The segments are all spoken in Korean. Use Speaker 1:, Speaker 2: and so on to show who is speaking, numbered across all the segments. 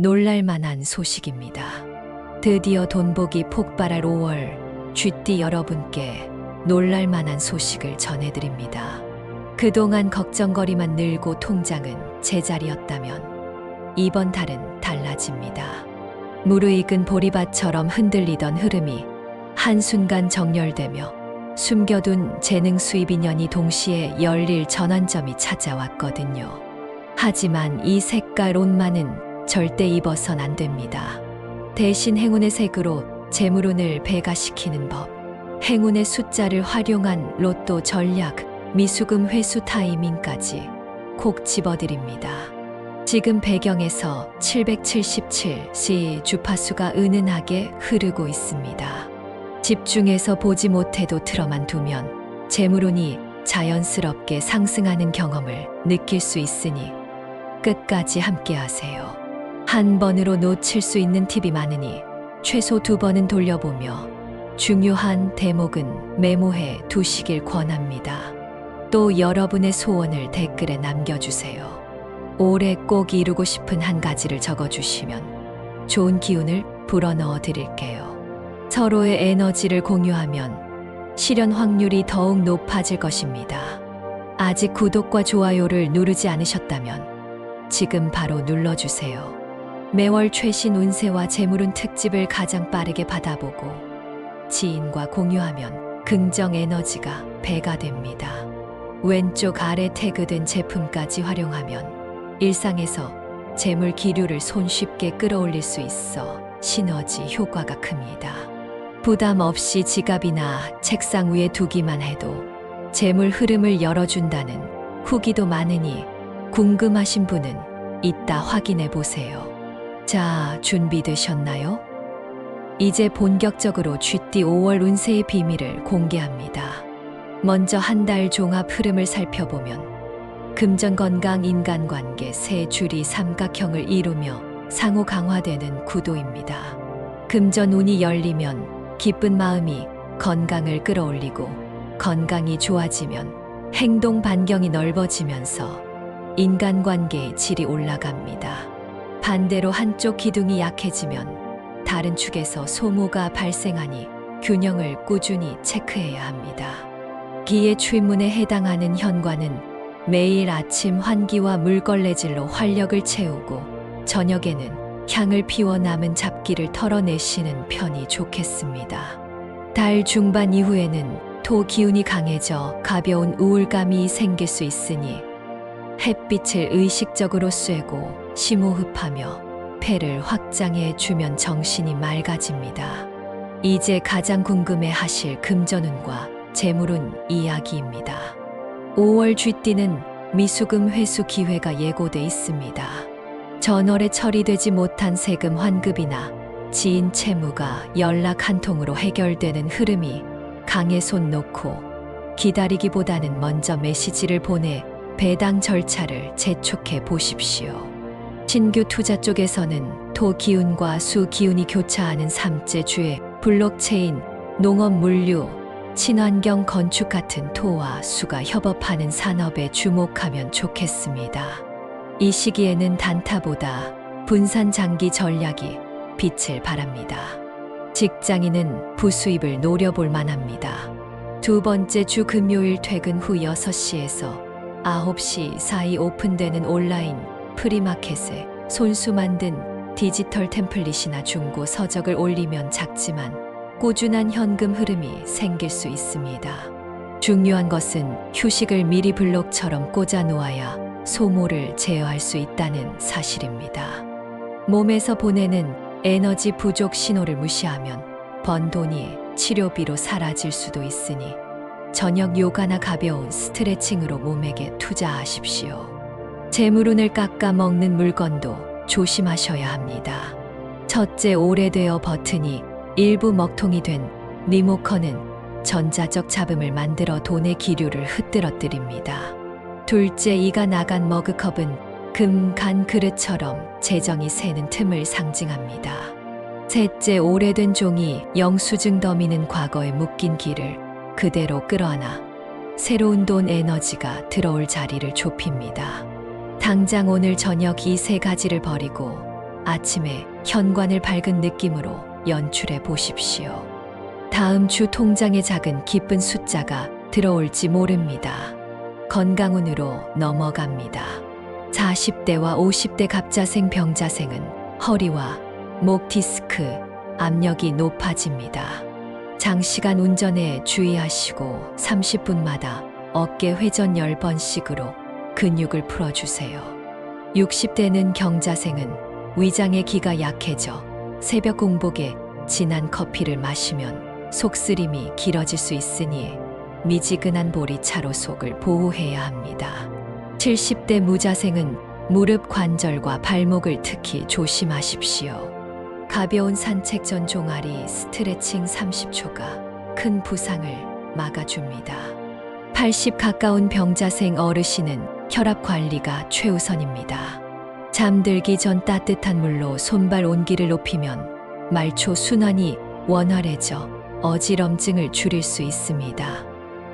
Speaker 1: 놀랄만한 소식입니다. 드디어 돈복이 폭발할 5월, 쥐띠 여러분께 놀랄만한 소식을 전해드립니다. 그동안 걱정거리만 늘고 통장은 제자리였다면 이번 달은 달라집니다. 무르익은 보리밭처럼 흔들리던 흐름이 한순간 정렬되며 숨겨둔 재능 수입 인연이 동시에 열릴 전환점이 찾아왔거든요. 하지만 이 색깔 옷만은 절대 입어선 안 됩니다. 대신 행운의 색으로 재물운을 배가시키는 법, 행운의 숫자를 활용한 로또 전략, 미수금 회수 타이밍까지 콕 집어드립니다. 지금 배경에서 777시 주파수가 은은하게 흐르고 있습니다. 집중해서 보지 못해도 틀어만 두면 재물운이 자연스럽게 상승하는 경험을 느낄 수 있으니 끝까지 함께하세요. 한 번으로 놓칠 수 있는 팁이 많으니 최소 2번은 돌려보며 중요한 대목은 메모해 두시길 권합니다. 또 여러분의 소원을 댓글에 남겨주세요. 올해 꼭 이루고 싶은 한 가지를 적어주시면 좋은 기운을 불어넣어 드릴게요. 서로의 에너지를 공유하면 실현 확률이 더욱 높아질 것입니다. 아직 구독과 좋아요를 누르지 않으셨다면 지금 바로 눌러주세요. 매월 최신 운세와 재물운 특집을 가장 빠르게 받아보고 지인과 공유하면 긍정 에너지가 배가 됩니다. 왼쪽 아래 태그된 제품까지 활용하면 일상에서 재물 기류를 손쉽게 끌어올릴 수 있어 시너지 효과가 큽니다. 부담 없이 지갑이나 책상 위에 두기만 해도 재물 흐름을 열어준다는 후기도 많으니 궁금하신 분은 이따 확인해 보세요. 자, 준비되셨나요? 이제 본격적으로 쥐띠 5월 운세의 비밀을 공개합니다. 먼저 한 달 종합 흐름을 살펴보면 금전 건강 인간관계 세 줄이 삼각형을 이루며 상호 강화되는 구도입니다. 금전 운이 열리면 기쁜 마음이 건강을 끌어올리고 건강이 좋아지면 행동 반경이 넓어지면서 인간관계의 질이 올라갑니다. 반대로 한쪽 기둥이 약해지면 다른 축에서 소모가 발생하니 균형을 꾸준히 체크해야 합니다. 기의 추인문에 해당하는 현관은 매일 아침 환기와 물걸레질로 활력을 채우고 저녁에는 향을 피워 남은 잡기를 털어내시는 편이 좋겠습니다. 달 중반 이후에는 토 기운이 강해져 가벼운 우울감이 생길 수 있으니 햇빛을 의식적으로 쐬고 심호흡하며 폐를 확장해 주면 정신이 맑아집니다. 이제 가장 궁금해 하실 금전운과 재물운 이야기입니다. 5월 쥐띠는 미수금 회수 기회가 예고돼 있습니다. 전월에 처리되지 못한 세금 환급이나 지인 채무가 연락 한 통으로 해결되는 흐름이 강에 손 놓고 기다리기보다는 먼저 메시지를 보내 배당 절차를 재촉해 보십시오. 신규 투자 쪽에서는 토 기운과 수 기운이 교차하는 삼재 주의 블록체인, 농업 물류, 친환경 건축 같은 토와 수가 협업하는 산업에 주목하면 좋겠습니다. 이 시기에는 단타보다 분산 장기 전략이 빛을 발합니다. 직장인은 부수입을 노려볼 만합니다. 두 번째 주 금요일 퇴근 후 6시에서 9시 사이 오픈되는 온라인 프리마켓에 손수 만든 디지털 템플릿이나 중고 서적을 올리면 작지만 꾸준한 현금 흐름이 생길 수 있습니다. 중요한 것은 휴식을 미리 블록처럼 꽂아 놓아야 소모를 제어할 수 있다는 사실입니다. 몸에서 보내는 에너지 부족 신호를 무시하면 번 돈이 치료비로 사라질 수도 있으니 저녁 요가나 가벼운 스트레칭으로 몸에게 투자하십시오. 재물운을 깎아 먹는 물건도 조심하셔야 합니다. 첫째, 오래되어 버튼이 일부 먹통이 된 리모컨은 전자적 잡음을 만들어 돈의 기류를 흩뜨러뜨립니다. 둘째, 이가 나간 머그컵은 금, 간 그릇처럼 재정이 새는 틈을 상징합니다. 셋째, 오래된 종이 영수증 더미는 과거에 묶인 길을 그대로 끌어안아 새로운 돈 에너지가 들어올 자리를 좁힙니다. 당장 오늘 저녁 이 세 가지를 버리고 아침에 현관을 밝은 느낌으로 연출해 보십시오. 다음 주 통장에 작은 기쁜 숫자가 들어올지 모릅니다. 건강운으로 넘어갑니다. 40대와 50대 갑자생 병자생은 허리와 목 디스크, 압력이 높아집니다. 장시간 운전에 주의하시고 30분마다 어깨 회전 10번씩으로 근육을 풀어주세요. 60대는 경자생은 위장의 기가 약해져 새벽 공복에 진한 커피를 마시면 속쓰림이 길어질 수 있으니 미지근한 보리차로 속을 보호해야 합니다. 70대 무자생은 무릎 관절과 발목을 특히 조심하십시오. 가벼운 산책 전 종아리 스트레칭 30초가 큰 부상을 막아줍니다. 80 가까운 병자생 어르신은 혈압 관리가 최우선입니다. 잠들기 전 따뜻한 물로 손발 온기를 높이면 말초 순환이 원활해져 어지럼증을 줄일 수 있습니다.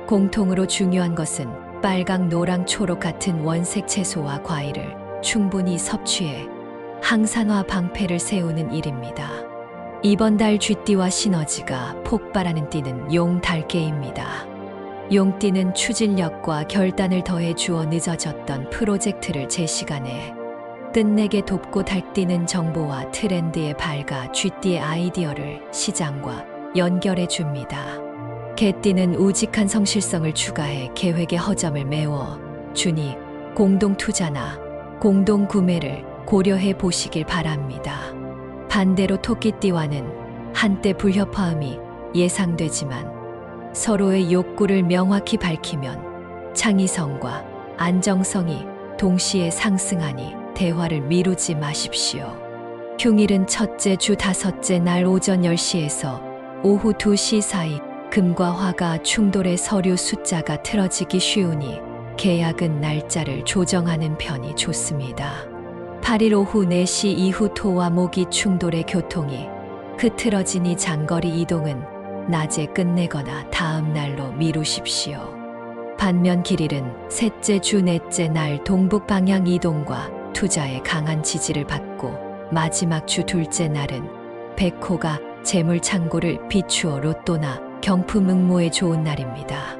Speaker 1: 공통으로 중요한 것은 빨강, 노랑, 초록 같은 원색 채소와 과일을 충분히 섭취해 항산화 방패를 세우는 일입니다. 이번 달 쥐띠와 시너지가 폭발하는 띠는 용 달개입니다. 용띠는 추진력과 결단을 더해 주어 늦어졌던 프로젝트를 제 시간에 끝내게 돕고 달띠는 정보와 트렌드에 밝아 쥐띠의 아이디어를 시장과 연결해 줍니다. 개띠는 우직한 성실성을 추가해 계획의 허점을 메워 주니 공동 투자나 공동 구매를 고려해 보시길 바랍니다. 반대로 토끼띠와는 한때 불협화음이 예상되지만 서로의 욕구를 명확히 밝히면 창의성과 안정성이 동시에 상승하니 대화를 미루지 마십시오. 흉일은 첫째 주 다섯째 날 오전 10시에서 오후 2시 사이 금과 화가 충돌해 서류 숫자가 틀어지기 쉬우니 계약은 날짜를 조정하는 편이 좋습니다. 8일 오후 4시 이후 토와 목이 충돌해 교통이 흐트러지니 장거리 이동은 낮에 끝내거나 다음 날로 미루십시오. 반면 길일은 셋째 주 넷째 날 동북 방향 이동과 투자에 강한 지지를 받고 마지막 주 둘째 날은 백호가 재물 창고를 비추어 로또나 경품 응모에 좋은 날입니다.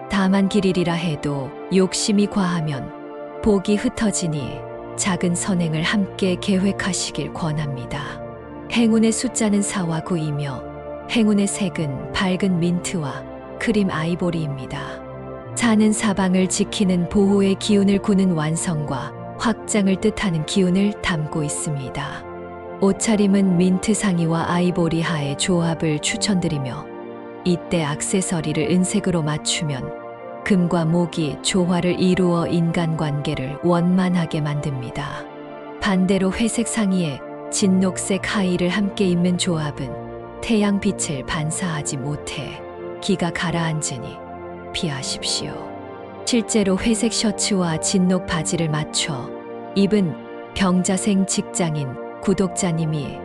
Speaker 1: 다만 길일이라 해도 욕심이 과하면 복이 흩어지니 작은 선행을 함께 계획하시길 권합니다. 행운의 숫자는 4와 9이며 행운의 색은 밝은 민트와 크림 아이보리입니다. 사는 사방을 지키는 보호의 기운을 구는 완성과 확장을 뜻하는 기운을 담고 있습니다. 옷차림은 민트 상의와 아이보리 하의 조합을 추천드리며 이때 액세서리를 은색으로 맞추면 금과 목이 조화를 이루어 인간관계를 원만하게 만듭니다. 반대로 회색 상의에 진녹색 하의를 함께 입는 조합은 태양빛을 반사하지 못해 기가 가라앉으니 피하십시오. 실제로 회색 셔츠와 진녹 바지를 맞춰 입은 병자생 직장인 구독자님이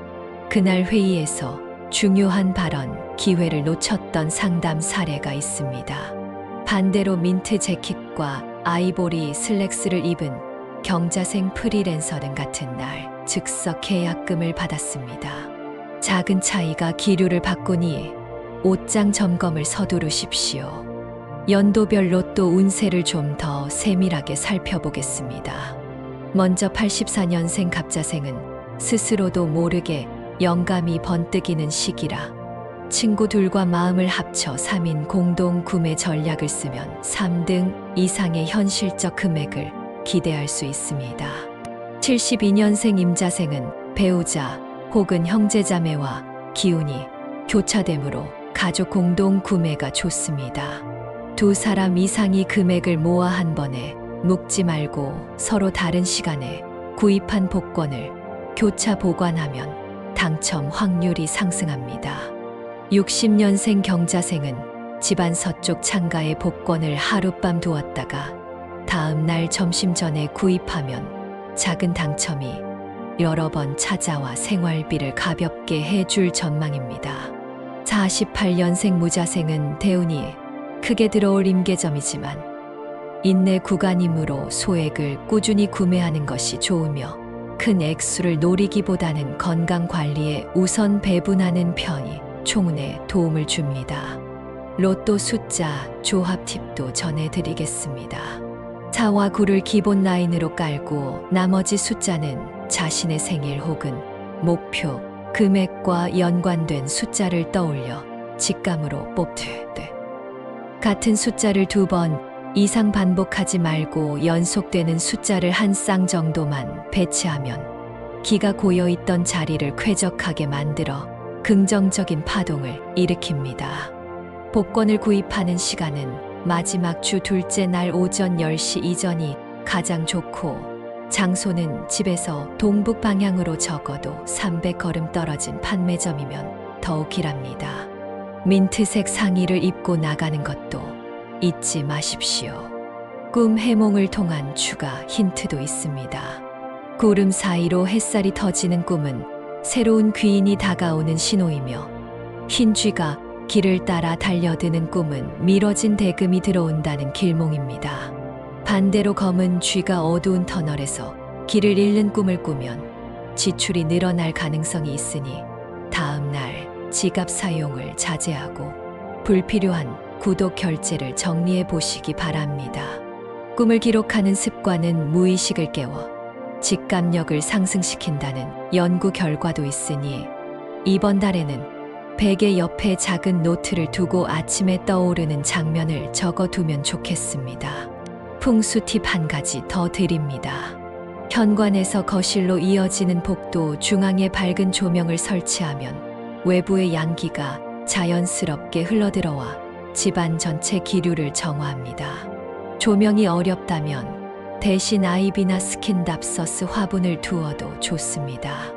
Speaker 1: 그날 회의에서 중요한 발언, 기회를 놓쳤던 상담 사례가 있습니다. 반대로 민트 재킷과 아이보리 슬랙스를 입은 경자생 프리랜서는 같은 날 즉석 계약금을 받았습니다. 작은 차이가 기류를 바꾸니 옷장 점검을 서두르십시오. 연도별 로또 운세를 좀 더 세밀하게 살펴보겠습니다. 먼저 84년생 갑자생은 스스로도 모르게 영감이 번뜩이는 시기라 친구들과 마음을 합쳐 3인 공동 구매 전략을 쓰면 3등 이상의 현실적 금액을 기대할 수 있습니다. 72년생 임자생은 배우자 혹은 형제자매와 기운이 교차되므로 가족 공동 구매가 좋습니다. 두 사람 이상이 금액을 모아 한 번에 묶지 말고 서로 다른 시간에 구입한 복권을 교차 보관하면 당첨 확률이 상승합니다. 60년생 경자생은 집안 서쪽 창가에 복권을 하룻밤 두었다가 다음 날 점심 전에 구입하면 작은 당첨이 여러 번 찾아와 생활비를 가볍게 해줄 전망입니다. 48년생 무자생은 대운이 크게 들어올 임계점이지만 인내 구간이므로 소액을 꾸준히 구매하는 것이 좋으며 큰 액수를 노리기보다는 건강 관리에 우선 배분하는 편이 총운에 도움을 줍니다. 로또 숫자 조합 팁도 전해드리겠습니다. 4와 9를 기본 라인으로 깔고 나머지 숫자는 자신의 생일 혹은 목표, 금액과 연관된 숫자를 떠올려 직감으로 뽑되 같은 숫자를 2번 이상 반복하지 말고 연속되는 숫자를 한 쌍 정도만 배치하면 기가 고여있던 자리를 쾌적하게 만들어 긍정적인 파동을 일으킵니다. 복권을 구입하는 시간은 마지막 주 둘째 날 오전 10시 이전이 가장 좋고 장소는 집에서 동북 방향으로 적어도 300걸음 떨어진 판매점이면 더욱이랍니다. 민트색 상의를 입고 나가는 것도 잊지 마십시오. 꿈 해몽을 통한 추가 힌트도 있습니다. 구름 사이로 햇살이 터지는 꿈은 새로운 귀인이 다가오는 신호이며 흰 쥐가 길을 따라 달려드는 꿈은 미뤄진 대금이 들어온다는 길몽입니다. 반대로 검은 쥐가 어두운 터널에서 길을 잃는 꿈을 꾸면 지출이 늘어날 가능성이 있으니 다음 날 지갑 사용을 자제하고 불필요한 구독 결제를 정리해 보시기 바랍니다. 꿈을 기록하는 습관은 무의식을 깨워 직감력을 상승시킨다는 연구 결과도 있으니 이번 달에는 베개 옆에 작은 노트를 두고 아침에 떠오르는 장면을 적어두면 좋겠습니다. 풍수 팁 한 가지 더 드립니다. 현관에서 거실로 이어지는 복도 중앙에 밝은 조명을 설치하면 외부의 양기가 자연스럽게 흘러들어와 집안 전체 기류를 정화합니다. 조명이 어렵다면 대신 아이비나 스킨답서스 화분을 두어도 좋습니다.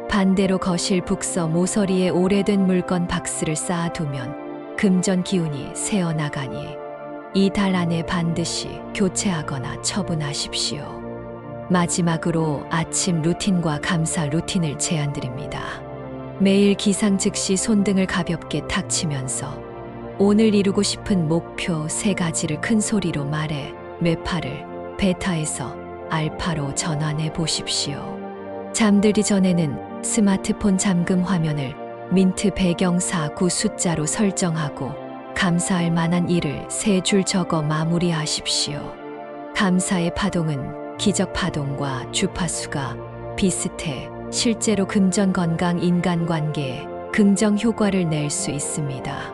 Speaker 1: 반대로 거실 북서 모서리에 오래된 물건 박스를 쌓아두면 금전 기운이 새어나가니 이 달 안에 반드시 교체하거나 처분하십시오. 마지막으로 아침 루틴과 감사 루틴을 제안드립니다. 매일 기상 즉시 손등을 가볍게 탁 치면서 오늘 이루고 싶은 목표 3가지를 큰 소리로 말해 뇌파를 베타에서 알파로 전환해 보십시오. 잠들기 전에는 스마트폰 잠금 화면을 민트 배경 49 숫자로 설정하고 감사할 만한 일을 3줄 적어 마무리하십시오. 감사의 파동은 기적 파동과 주파수가 비슷해 실제로 금전 건강 인간관계에 긍정 효과를 낼 수 있습니다.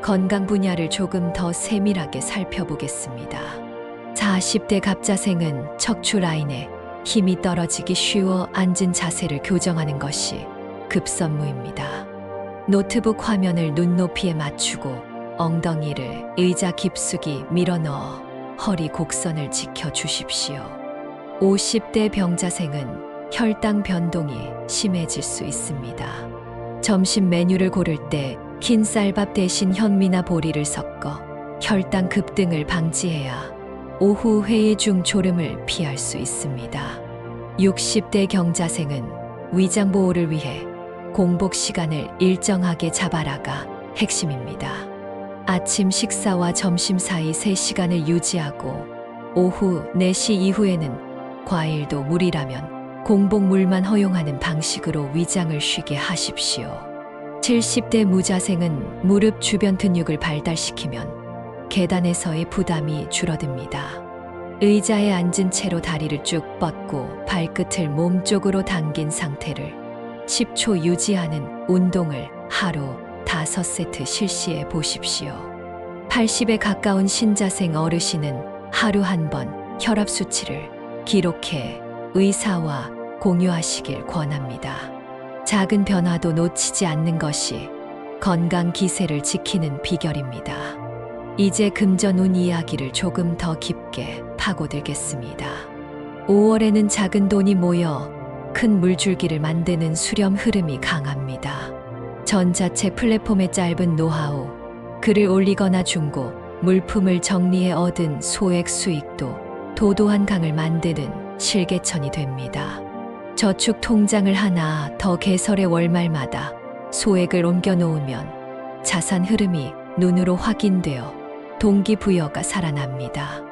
Speaker 1: 건강 분야를 조금 더 세밀하게 살펴보겠습니다. 40대 갑자생은 척추 라인에 힘이 떨어지기 쉬워 앉은 자세를 교정하는 것이 급선무입니다. 노트북 화면을 눈높이에 맞추고 엉덩이를 의자 깊숙이 밀어넣어 허리 곡선을 지켜주십시오. 50대 병자생은 혈당 변동이 심해질 수 있습니다. 점심 메뉴를 고를 때 흰 쌀밥 대신 현미나 보리를 섞어 혈당 급등을 방지해야 오후 회의 중 졸음을 피할 수 있습니다. 60대 경자생은 위장 보호를 위해 공복 시간을 일정하게 잡아라가 핵심입니다. 아침 식사와 점심 사이 3시간을 유지하고 오후 4시 이후에는 과일도 물이라면 공복물만 허용하는 방식으로 위장을 쉬게 하십시오. 70대 무자생은 무릎 주변 근육을 발달시키면 계단에서의 부담이 줄어듭니다. 의자에 앉은 채로 다리를 쭉 뻗고 발끝을 몸쪽으로 당긴 상태를 10초 유지하는 운동을 하루 5세트 실시해 보십시오. 80에 가까운 신자생 어르신은 하루 한 번 혈압 수치를 기록해 의사와 공유하시길 권합니다. 작은 변화도 놓치지 않는 것이 건강 기세를 지키는 비결입니다. 이제 금전운 이야기를 조금 더 깊게 파고들겠습니다. 5월에는 작은 돈이 모여 큰 물줄기를 만드는 수렴 흐름이 강합니다. 전자책 플랫폼의 짧은 노하우, 글을 올리거나 중고, 물품을 정리해 얻은 소액 수익도 도도한 강을 만드는 실개천이 됩니다. 저축 통장을 하나 더 개설해 월말마다 소액을 옮겨 놓으면 자산 흐름이 눈으로 확인되어 동기부여가 살아납니다.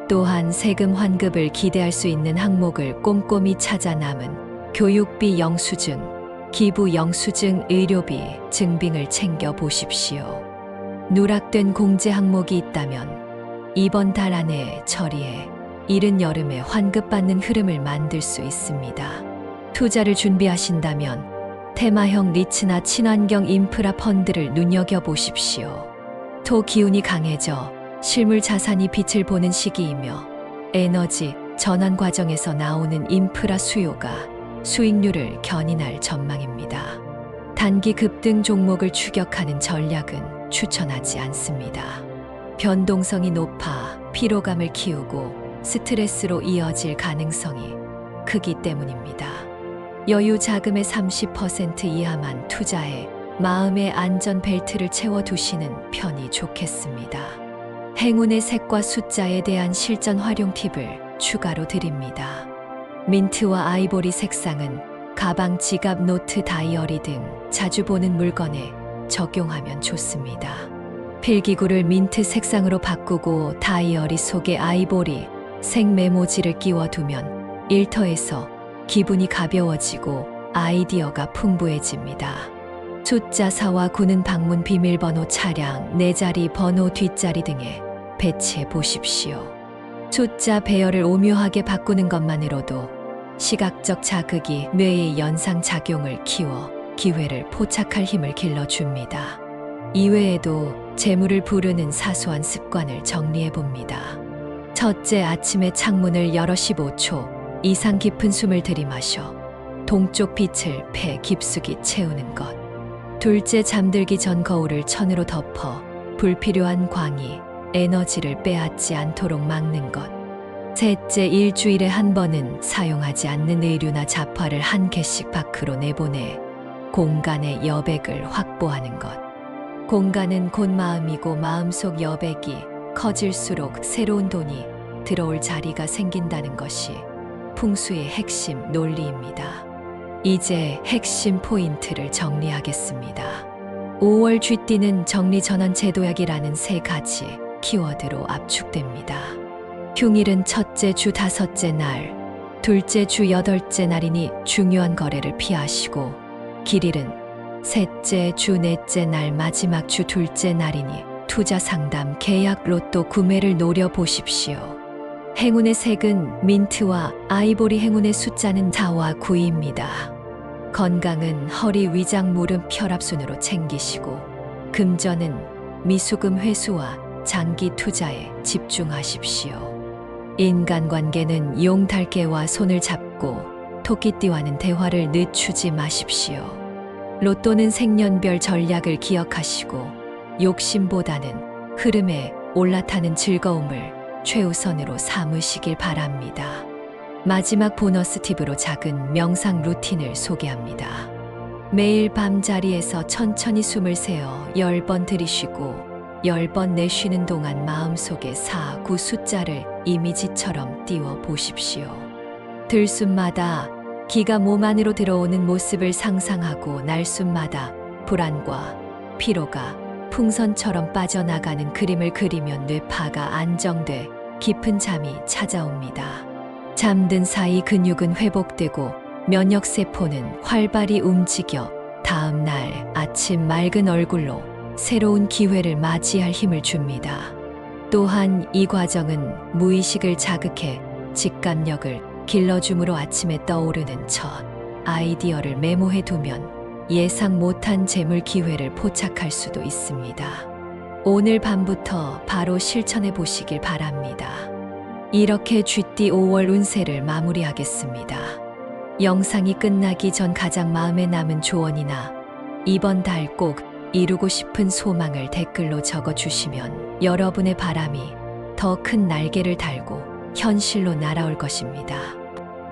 Speaker 1: 또한 세금 환급을 기대할 수 있는 항목을 꼼꼼히 찾아 남은 교육비 영수증, 기부 영수증, 의료비, 증빙을 챙겨 보십시오. 누락된 공제 항목이 있다면 이번 달 안에 처리해 이른 여름에 환급받는 흐름을 만들 수 있습니다. 투자를 준비하신다면 테마형 리츠나 친환경 인프라 펀드를 눈여겨보십시오. 토 기운이 강해져 실물 자산이 빛을 보는 시기이며 에너지 전환 과정에서 나오는 인프라 수요가 수익률을 견인할 전망입니다. 단기 급등 종목을 추격하는 전략은 추천하지 않습니다. 변동성이 높아 피로감을 키우고 스트레스로 이어질 가능성이 크기 때문입니다. 여유 자금의 30% 이하만 투자해 마음의 안전 벨트를 채워두시는 편이 좋겠습니다. 행운의 색과 숫자에 대한 실전 활용 팁을 추가로 드립니다. 민트와 아이보리 색상은 가방, 지갑, 노트, 다이어리 등 자주 보는 물건에 적용하면 좋습니다. 필기구를 민트 색상으로 바꾸고 다이어리 속에 아이보리 색 메모지를 끼워두면 일터에서 기분이 가벼워지고 아이디어가 풍부해집니다. 숫자 4와 9는 방문, 비밀번호, 차량, 내 자리, 번호, 뒷자리 등에 배치해 보십시오. 숫자 배열을 오묘하게 바꾸는 것만으로도 시각적 자극이 뇌의 연상작용을 키워 기회를 포착할 힘을 길러줍니다. 이외에도 재물을 부르는 사소한 습관을 정리해 봅니다. 첫째, 아침에 창문을 열어 15초 이상 깊은 숨을 들이마셔 동쪽 빛을 폐 깊숙이 채우는 것. 둘째, 잠들기 전 거울을 천으로 덮어 불필요한 광이 에너지를 빼앗지 않도록 막는 것. 셋째, 일주일에 한 번은 사용하지 않는 의류나 잡화를 한 개씩 밖으로 내보내 공간의 여백을 확보하는 것. 공간은 곧 마음이고 마음속 여백이 커질수록 새로운 돈이 들어올 자리가 생긴다는 것이 풍수의 핵심 논리입니다. 이제 핵심 포인트를 정리하겠습니다. 5월 쥐띠는 정리전환 제도약이라는 세 가지 키워드로 압축됩니다. 흉일은 첫째 주 다섯째 날, 둘째 주 여덟째 날이니 중요한 거래를 피하시고, 길일은 셋째 주 넷째 날, 마지막 주 둘째 날이니 투자 상담, 계약, 로또 구매를 노려보십시오. 행운의 색은 민트와 아이보리, 행운의 숫자는 4와 9입니다. 건강은 허리, 위장, 무릎, 혈압순으로 챙기시고, 금전은 미수금 회수와 장기 투자에 집중하십시오. 인간관계는 용달개와 손을 잡고 토끼띠와는 대화를 늦추지 마십시오. 로또는 생년별 전략을 기억하시고 욕심보다는 흐름에 올라타는 즐거움을 최우선으로 삼으시길 바랍니다. 마지막 보너스 팁으로 작은 명상 루틴을 소개합니다. 매일 밤자리에서 천천히 숨을 세어 10번 들이쉬고 10번 내쉬는 동안 마음속에 4, 9 숫자를 이미지처럼 띄워 보십시오. 들숨마다 기가 몸 안으로 들어오는 모습을 상상하고 날숨마다 불안과 피로가 풍선처럼 빠져나가는 그림을 그리면 뇌파가 안정돼 깊은 잠이 찾아옵니다. 잠든 사이 근육은 회복되고 면역세포는 활발히 움직여 다음 날 아침 맑은 얼굴로 새로운 기회를 맞이할 힘을 줍니다. 또한 이 과정은 무의식을 자극해 직감력을 길러줌으로 아침에 떠오르는 첫 아이디어를 메모해 두면 예상 못한 재물 기회를 포착할 수도 있습니다. 오늘 밤부터 바로 실천해 보시길 바랍니다. 이렇게 쥐띠 5월 운세를 마무리하겠습니다. 영상이 끝나기 전 가장 마음에 남은 조언이나 이번 달 꼭 이루고 싶은 소망을 댓글로 적어주시면 여러분의 바람이 더 큰 날개를 달고 현실로 날아올 것입니다.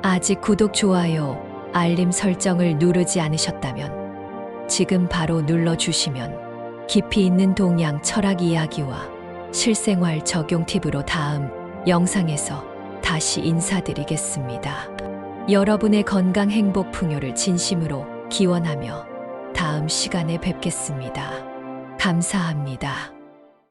Speaker 1: 아직 구독, 좋아요, 알림 설정을 누르지 않으셨다면 지금 바로 눌러주시면 깊이 있는 동양 철학 이야기와 실생활 적용 팁으로 다음 영상에서 다시 인사드리겠습니다. 여러분의 건강, 행복, 풍요를 진심으로 기원하며 다음 시간에 뵙겠습니다. 감사합니다.